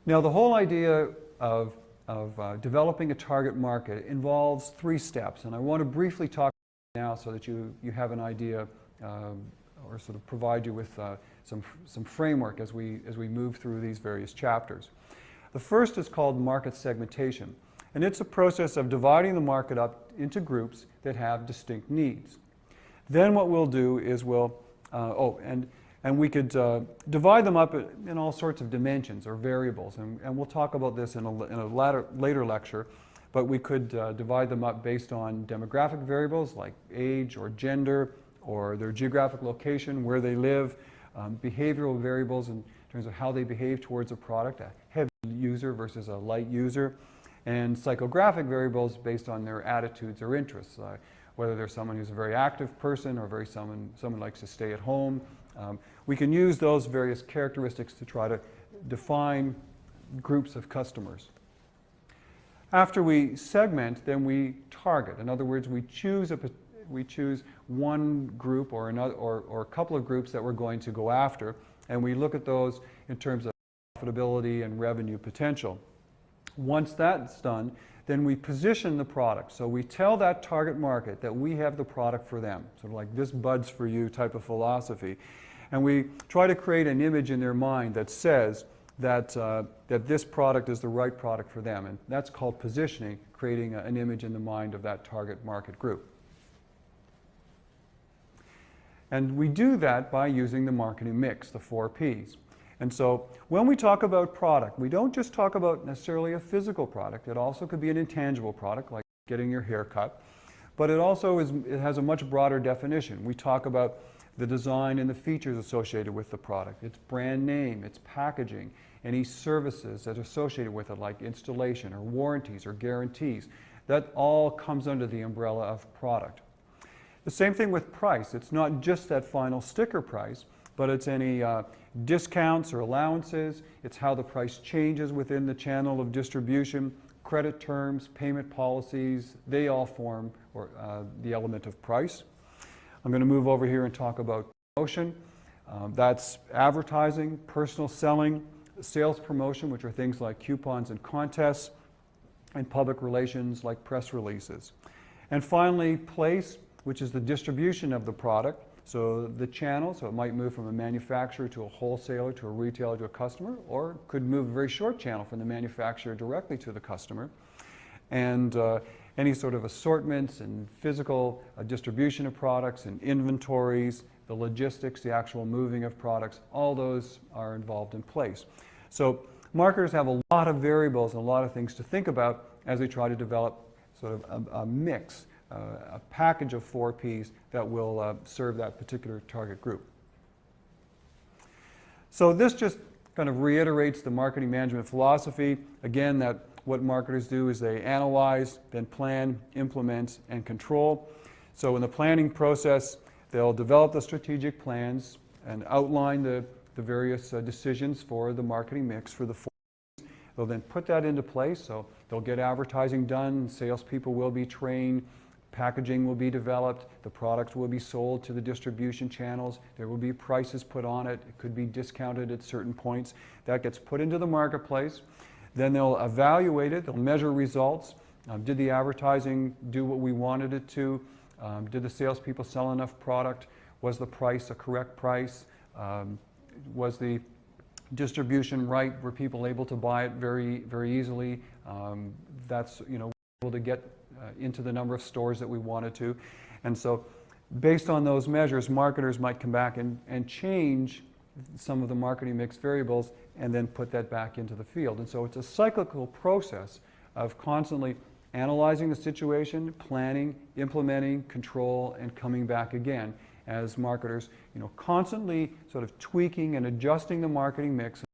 Now, the whole idea of, developing a target market involves 3 steps, and I want to briefly talk now so that you have an idea or sort of provide you with some framework as we move through these various chapters. The first is called market segmentation, and it's a process of dividing the market up into groups that have distinct needs. Then what we'll do is and we could divide them up in all sorts of dimensions or variables, and we'll talk about this in a later lecture, but we could divide them up based on demographic variables like age or gender or their geographic location, where they live, behavioral variables in terms of how they behave towards a product, a heavy user versus a light user, and psychographic variables based on their attitudes or interests, whether they're someone who's a very active person or someone who likes to stay at home. We can use those various characteristics to try to define groups of customers. After we segment, then we target. In other words, we choose one group or another, or a couple of groups that we're going to go after, and we look at those in terms of profitability and revenue potential. Once that's done, then we position the product. So we tell that target market that we have the product for them, sort of like this bud's for you type of philosophy. And we try to create an image in their mind that says that this product is the right product for them. And that's called positioning, creating an image in the mind of that target market group. And we do that by using the marketing mix, the 4 Ps. And so when we talk about product, we don't just talk about necessarily a physical product. It also could be an intangible product, like getting your hair cut. But it also has a much broader definition. We talk about the design and the features associated with the product, its brand name, its packaging, any services that are associated with it, like installation or warranties or guarantees. That all comes under the umbrella of product. The same thing with price. It's not just that final sticker price, but it's any discounts or allowances. It's how the price changes within the channel of distribution, credit terms, payment policies. They all form the element of price. I'm going to move over here and talk about promotion. That's advertising, personal selling, sales promotion, which are things like coupons and contests, and public relations like press releases. And finally, place, which is the distribution of the product. So the channel, so it might move from a manufacturer to a wholesaler to a retailer to a customer, or could move a very short channel from the manufacturer directly to the customer. And any sort of assortments and physical distribution of products and inventories, the logistics, the actual moving of products, all those are involved in place. So marketers have a lot of variables and a lot of things to think about as they try to develop sort of a mix, a package of 4 Ps that will serve that particular target group. So this just kind of reiterates the marketing management philosophy. Again, that what marketers do is they analyze, then plan, implement, and control. So in the planning process, they'll develop the strategic plans and outline the various decisions for the marketing mix for the 4 Ps. They'll then put that into place. So they'll get advertising done, salespeople will be trained, packaging will be developed, the product will be sold to the distribution channels, there will be prices put on it, it could be discounted at certain points. That gets put into the marketplace. Then they'll evaluate it, they'll measure results. Did the advertising do what we wanted it to? Did the salespeople sell enough product? Was the price a correct price? Was the distribution right? Were people able to buy it very, very easily? That's, able to get into the number of stores that we wanted to. And so based on those measures, marketers might come back and change some of the marketing mix variables and then put that back into the field. And so it's a cyclical process of constantly analyzing the situation, planning, implementing, control, and coming back again as marketers, constantly sort of tweaking and adjusting the marketing mix